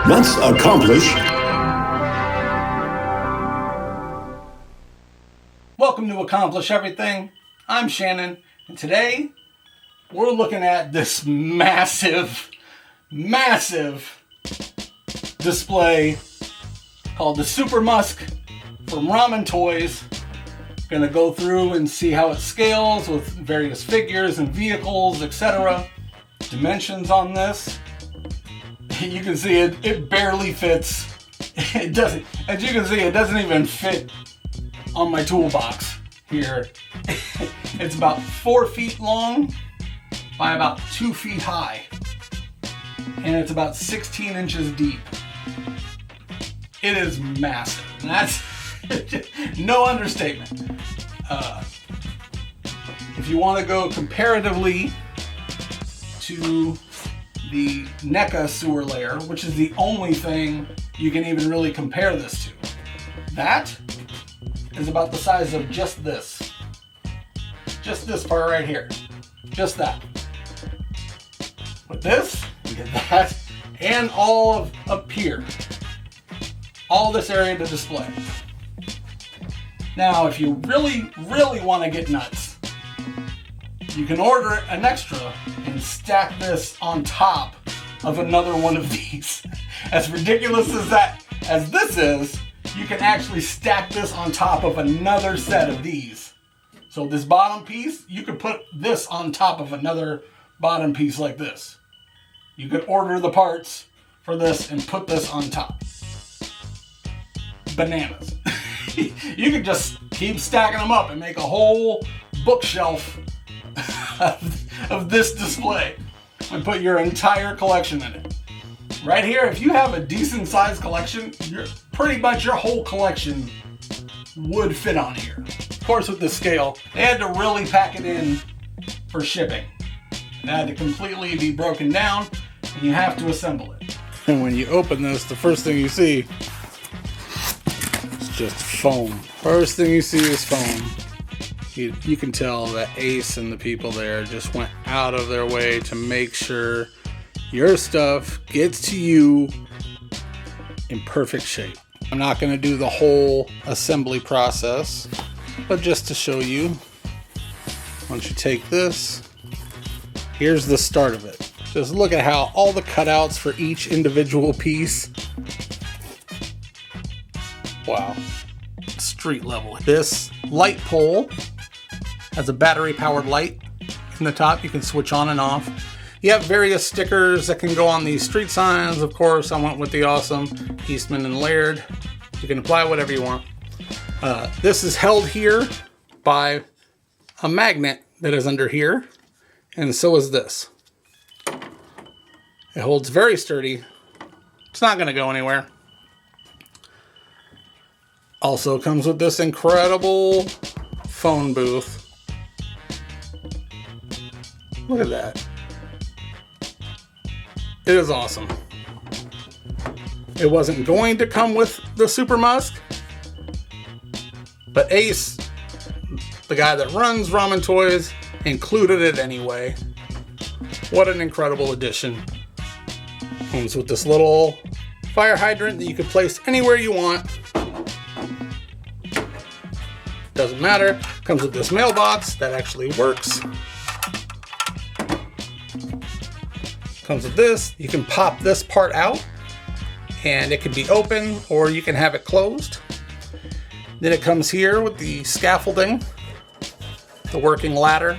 Let's accomplish. Welcome to Accomplish Everything. I'm Shannon, and today we're looking at this massive display called the Super M.U.S.K from Ramen Toys. Gonna go through and see how it scales with various figures and vehicles, etc. Dimensions on this. You can see it barely fits. It doesn't, as you can see, it doesn't even fit on my toolbox here. It's about 4 feet long by about 2 feet high. And it's about 16 inches deep. It is massive. And that's no understatement. If you want to go comparatively to the NECA sewer layer, which is the only thing you can even really compare this to, that is about the size of just this. Just this part right here. Just that. With this, you get that, and all of up here. All this area to display. Now, if you really want to get nuts, you can order an extra and stack this on top of another one of these. As ridiculous as this is, you can actually stack this on top of another set of these. So this bottom piece, you could put this on top of another bottom piece like this. You could order the parts for this and put this on top. Bananas. You could just keep stacking them up and make a whole bookshelf of this display and put your entire collection in it. Right here, if you have a decent sized collection, pretty much your whole collection would fit on here. Of course, with this scale, they had to really pack it in for shipping. It had to completely be broken down, and you have to assemble it. And when you open this, the first thing you see is just foam. First thing you see is foam. You can tell that Ace and the people there just went out of their way to make sure your stuff gets to you in perfect shape. I'm not going to do the whole assembly process, but just to show you, once you take this, here's the start of it. Just look at how all the cutouts for each individual piece. Wow. Street level. This light pole has a battery powered light in the top. You can switch on and off. You have various stickers that can go on these street signs. Of course, I went with the awesome Eastman and Laird. You can apply whatever you want. This is held here by a magnet that is under here, and so is this. It holds very sturdy. It's not going to go anywhere. Also comes with this incredible phone booth. Look at that. It is awesome. It wasn't going to come with the Super M.U.S.K, but Ace, the guy that runs Ramen Toys, included it anyway. What an incredible addition. Comes with this little fire hydrant that you can place anywhere you want. Doesn't matter. Comes with this mailbox that actually works. Comes with this. You can pop this part out and it can be open or you can have it closed. Then it comes here with the scaffolding, the working ladder.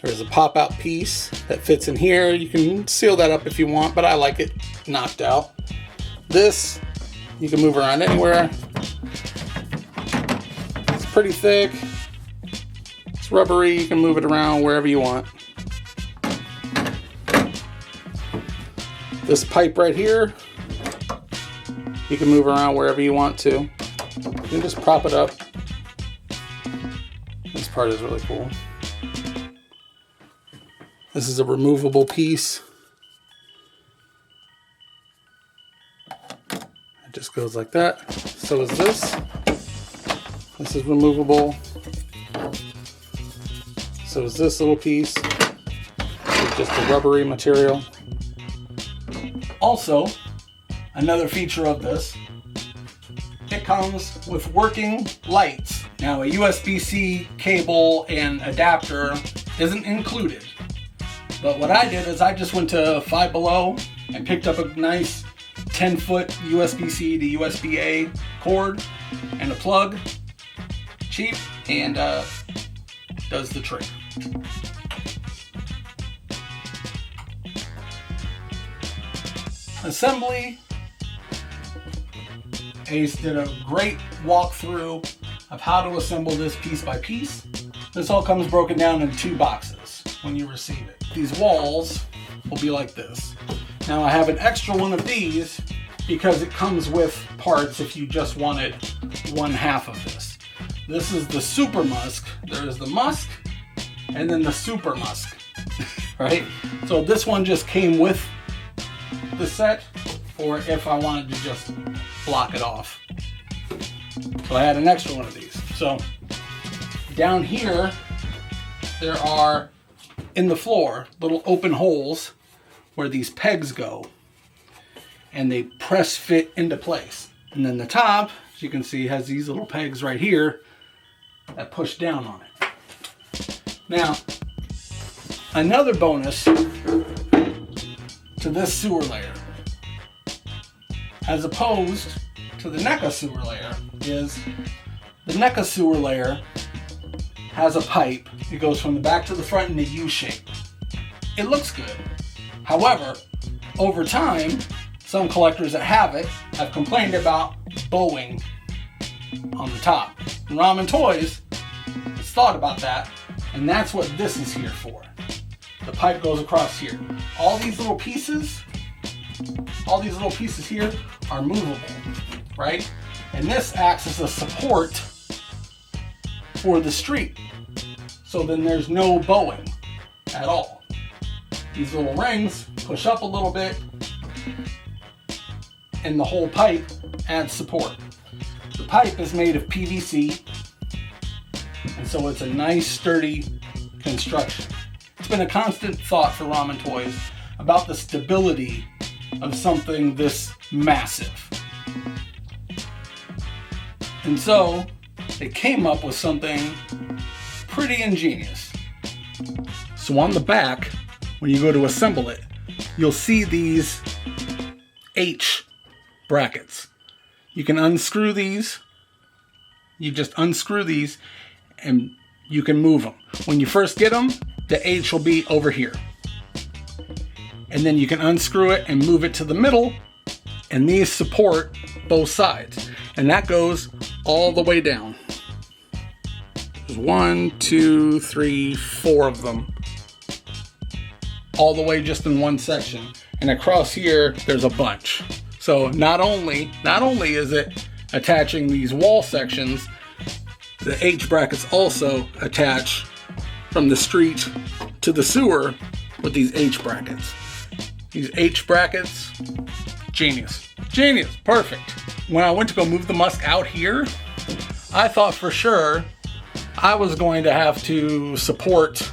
There's a pop-out piece that fits in here. You can seal that up if you want, but I like it knocked out. This, you can move around anywhere. It's pretty thick. It's rubbery. You can move it around wherever you want. This pipe right here, you can move around wherever you want to. You can just prop it up. This part is really cool. This is a removable piece. It just goes like that. So is this. This is removable. So is this little piece. It's just a rubbery material. Also, another feature of this, it comes with working lights. Now, a USB-C cable and adapter isn't included. But what I did is I just went to Five Below and picked up a nice 10-foot USB-C to USB-A cord and a plug. Cheap, and does the trick. Assembly. Ace did a great walkthrough of how to assemble this piece by piece. This all comes broken down in 2 boxes when you receive it. These walls will be like this. Now I have an extra one of these because it comes with parts if you just wanted 1/2 of this. This is the Super M.U.S.K. There is the M.U.S.K. and then the Super M.U.S.K. right? So this one just came with the set, or if I wanted to just block it off. So I had an extra one of these. So down here, there are, in the floor, little open holes where these pegs go, and they press fit into place. And then the top, as you can see, has these little pegs right here that push down on it. Now, another bonus to this sewer layer, as opposed to the NECA sewer layer, is the NECA sewer layer has a pipe. It goes from the back to the front in a U shape. It looks good. However, over time, some collectors that have it have complained about bowing on the top. And Ramen Toys has thought about that, and that's what this is here for. The pipe goes across here. All these little pieces here are movable, right? And this acts as a support for the street. So then there's no bowing at all. These little rings push up a little bit, and the whole pipe adds support. The pipe is made of PVC, and so it's a nice sturdy construction. It's been a constant thought for Ramen Toys about the stability of something this massive. And so they came up with something pretty ingenious. So on the back, when you go to assemble it, you'll see these H brackets. You can unscrew these. You just unscrew these and you can move them. When you first get them, the H will be over here. And then you can unscrew it and move it to the middle, and these support both sides. And that goes all the way down. There's 1, 2, 3, 4 of them. All the way just in one section. And across here, there's a bunch. So not only is it attaching these wall sections, the H brackets also attach from the street to the sewer with these H brackets. These H brackets, genius. Genius, perfect. When I went to go move the M.U.S.K out here, I thought for sure I was going to have to support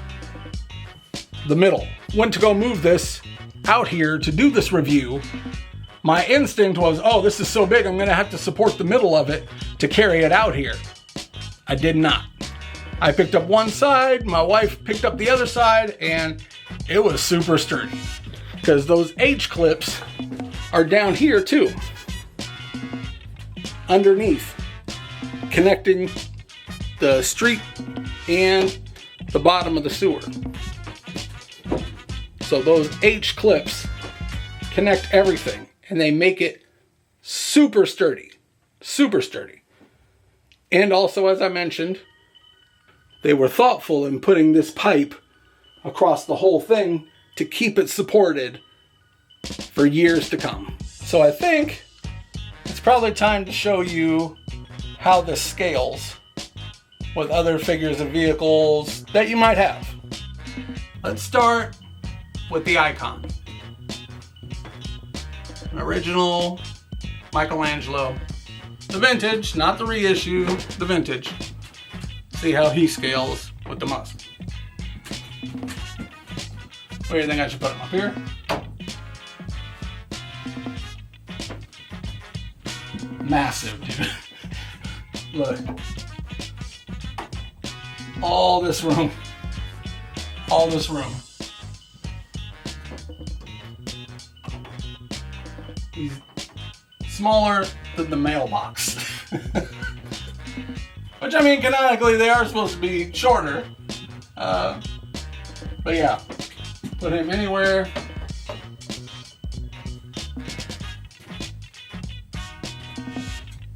the middle. Went to go move this out here to do this review. My instinct was, oh, this is so big, I'm gonna have to support the middle of it to carry it out here. I did not. I picked up one side, my wife picked up the other side, and it was super sturdy. Because those H clips are down here too. Underneath, connecting the street and the bottom of the sewer. So those H clips connect everything, and they make it super sturdy. Super sturdy. And also, as I mentioned, they were thoughtful in putting this pipe across the whole thing to keep it supported for years to come. So I think it's probably time to show you how this scales with other figures of vehicles that you might have. Let's start with the icon. An original Michelangelo. The vintage, not the reissue, the vintage. See how he scales with the M.U.S.K. Where do you think I should put him? Up here? massive, dude. Look. All this room. All this room. He's smaller than the mailbox. Which, I mean, canonically, they are supposed to be shorter. But yeah, put him anywhere.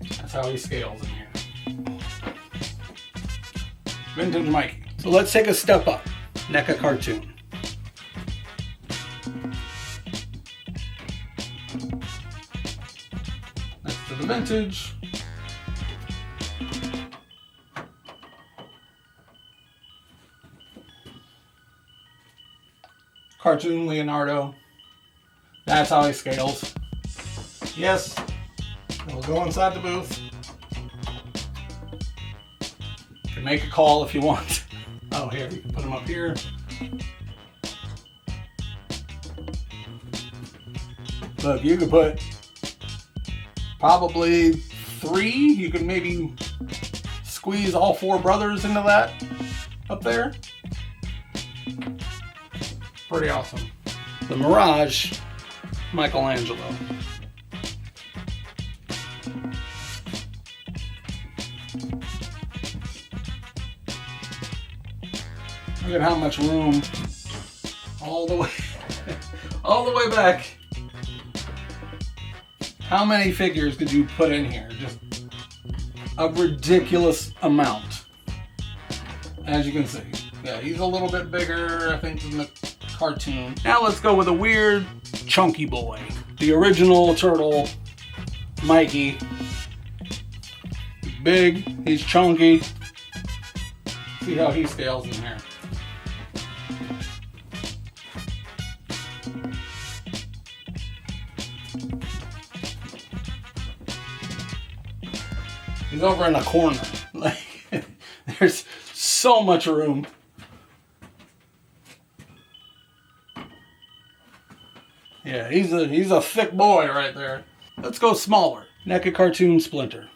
That's how he scales in here. Vintage Mikey. So let's take a step up. NECA cartoon. Next to the vintage. Cartoon Leonardo. That's how he scales. Yes, we'll go inside the booth. You can make a call if you want. Oh, here, you can put them up here. Look, you could put probably 3. You could maybe squeeze all 4 brothers into that up there. Pretty awesome. The Mirage, Michelangelo. Look at how much room all the way back. How many figures could you put in here? Just a ridiculous amount. As you can see. Yeah, he's a little bit bigger, I think, than the cartoon. Now let's go with a weird, chunky boy. The original turtle, Mikey. Big, he's chunky. See how he scales in here. He's over in a corner. Like, there's so much room. Yeah, he's a thick boy right there. Let's go smaller. NECA cartoon Splinter.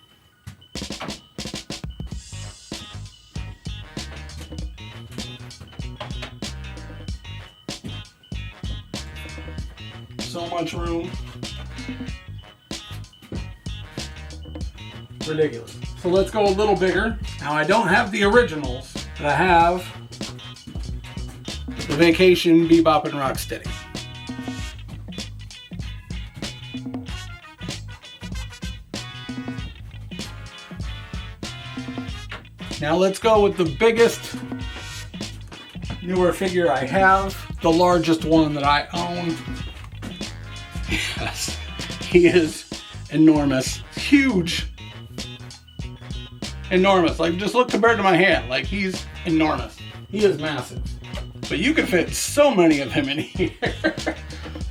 So much room. Ridiculous. So let's go a little bigger. Now I don't have the originals, but I have the Vacation Bebop and Rocksteady. Now let's go with the biggest, newer figure I have, the largest one that I own. Yes, he is enormous, huge. Enormous. Like, just look compared to my hand. Like, he's enormous. He is massive. But you can fit so many of him in here.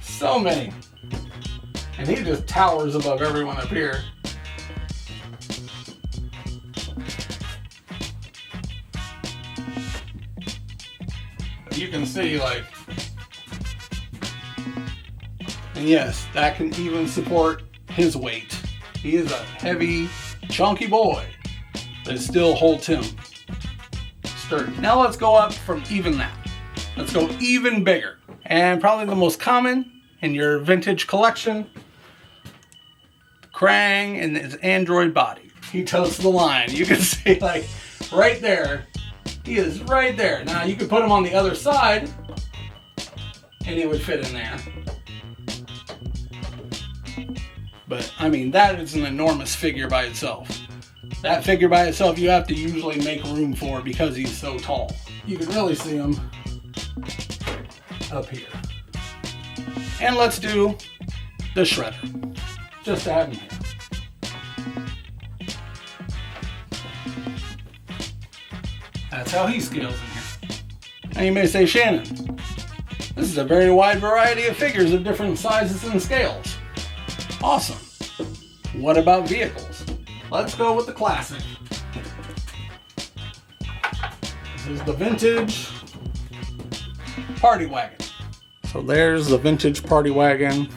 So many. And he just towers above everyone up here. You can see, like, and yes, that can even support his weight. He is a heavy, chunky boy. But it still holds him sturdy. Now let's go up from even that. Let's go even bigger. And probably the most common in your vintage collection, Krang and his android body. He totes the line. You can see, like, right there. He is right there. Now you could put him on the other side and he would fit in there. But I mean, that is an enormous figure by itself. That figure by itself, you have to usually make room for because he's so tall. You can really see him up here. And let's do the Shredder. Just to have him here. That's how he scales in here. Now you may say, Shannon, this is a very wide variety of figures of different sizes and scales. Awesome. What about vehicles? Let's go with the classic. This is the vintage party wagon. So there's the vintage party wagon.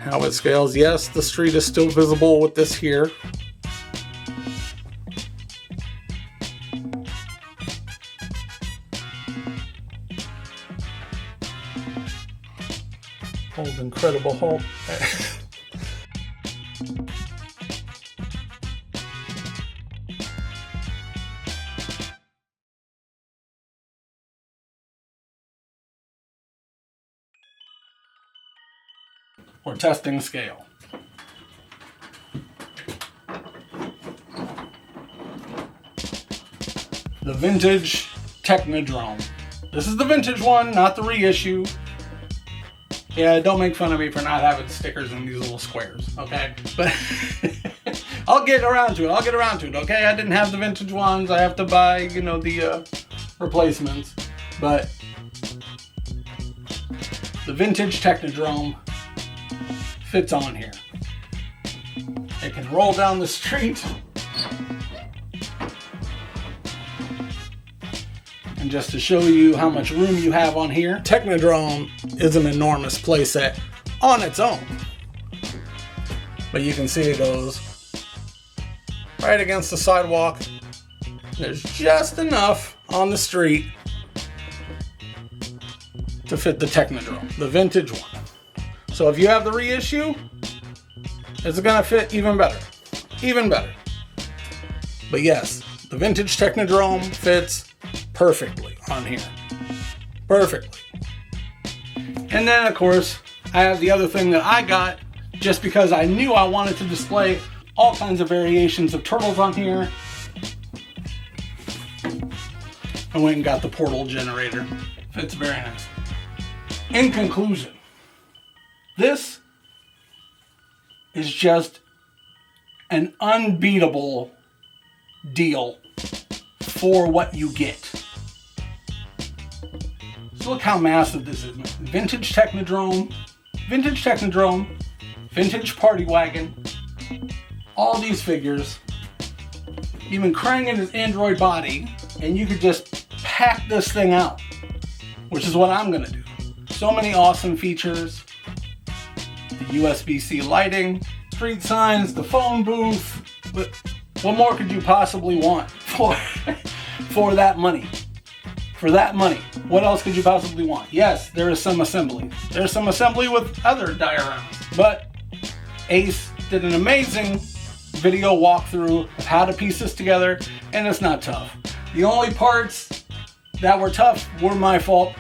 how it scales. Yes, the street is still visible with this here. Old Incredible Hulk. We're testing scale. The vintage Technodrome. This is the vintage one, not the reissue. Yeah, don't make fun of me for not having stickers in these little squares, okay? But I'll get around to it, okay? I didn't have the vintage ones. I have to buy, you know, the replacements. But the vintage Technodrome fits on here. It can roll down the street. And just to show you how much room you have on here, Technodrome is an enormous playset on its own. But you can see it goes right against the sidewalk. There's just enough on the street to fit the Technodrome, the vintage one. So if you have the reissue, it's gonna fit even better. Even better. But yes, the vintage Technodrome fits perfectly on here. Perfectly. And then of course, I have the other thing that I got just because I knew I wanted to display all kinds of variations of turtles on here. I went and got the portal generator. Fits very nice. In conclusion, this is just an unbeatable deal for what you get. So look how massive this is. Vintage Technodrome, vintage Party Wagon, all these figures, even Krang in his android body, and you could just pack this thing out, which is what I'm gonna do. So many awesome features. The USB-C lighting, street signs, the phone booth. But what more could you possibly want for that money? For that money, what else could you possibly want? Yes, there is some assembly. There's some assembly with other dioramas, but Ace did an amazing video walkthrough of how to piece this together, and it's not tough. The only parts that were tough were my fault.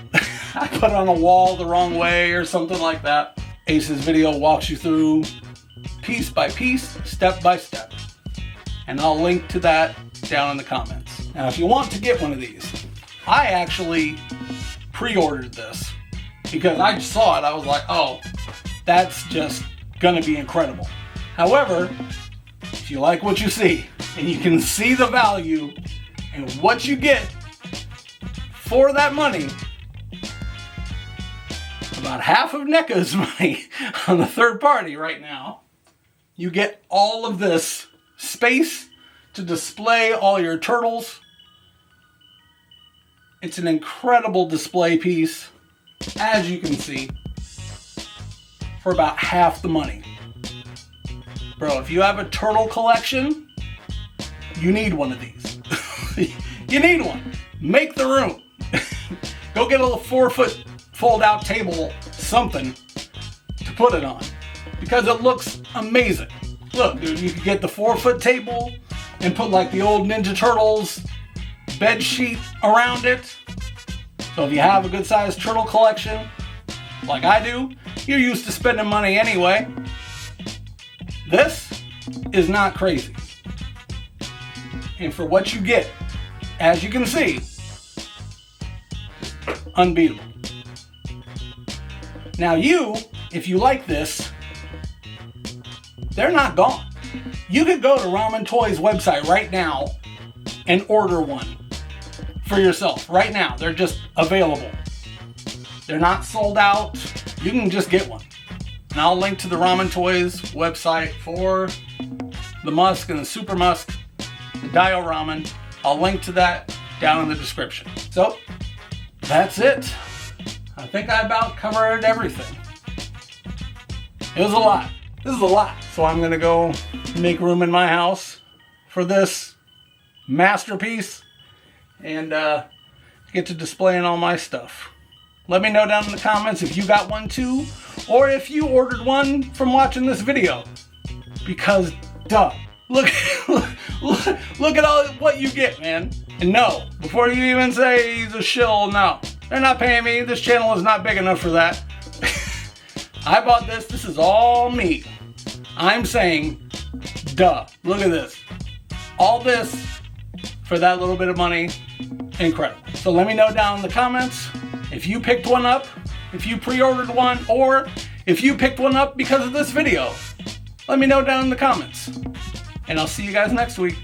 I put it on a wall the wrong way or something like that. Ace's video walks you through piece by piece, step by step. And I'll link to that down in the comments. Now, if you want to get one of these, I actually pre-ordered this because I saw it. I was like, oh, that's just gonna be incredible. However, if you like what you see and you can see the value and what you get for that money, about half of NECA's money on the third party right now, you get all of this space to display all your turtles. It's an incredible display piece, as you can see, for about half the money. Bro, if you have a turtle collection, you need one of these. You need one. Make the room. Go get a little 4-foot fold-out table, something to put it on, because it looks amazing. Look, dude, you could get the 4-foot table and put like the old Ninja Turtles bed sheet around it. So if you have a good sized turtle collection, like I do, you're used to spending money anyway. This is not crazy. And for what you get, as you can see, unbeatable. Now if you like this, they're not gone. You could go to Ramen Toy's website right now and order one for yourself right now. They're just available. They're not sold out. You can just get one. And I'll link to the Ramen Toys website for the M.U.S.K and the Super M.U.S.K, the Dioraman. I'll link to that down in the description. So that's it. I think I about covered everything. It was a lot. This is a lot. So I'm gonna go make room in my house for this masterpiece and get to displaying all my stuff. Let me know down in the comments if you got one too, or if you ordered one from watching this video. Because, duh, look at all what you get, man. And no, before you even say he's a shill, no. They're not paying me. This channel is not big enough for that. I bought this. This is all me. I'm saying, duh. Look at this. All this for that little bit of money. Incredible. So let me know down in the comments if you picked one up, if you pre-ordered one, or if you picked one up because of this video. Let me know down in the comments. And I'll see you guys next week.